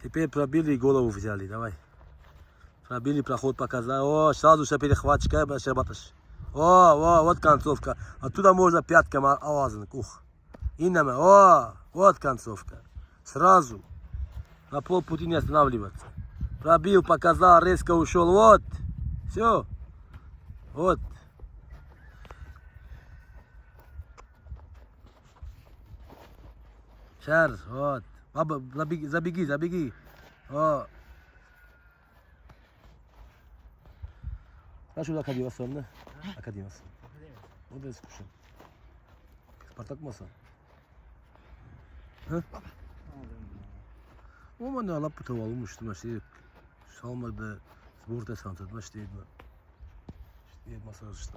Теперь пробили и голову взяли, давай. Пробили, проход показали. О, сразу же перехватчика, батыш. О, вот концовка. Оттуда можно пятками авазанок. Ух. Инаме, вот концовка. Сразу. На полпути не останавливаться. Пробил, показал, резко ушел. Вот. Все. Вот. Сейчас, вот. Баба, забеги. О. Kaç şurada akademiyasyon ne? Akademiyasyon. O da eskuşum. Spartak masa. Hı? Ama ne alıp bu tavalmıştım işte. Salmadı. Sburta santı. İşte masa işte.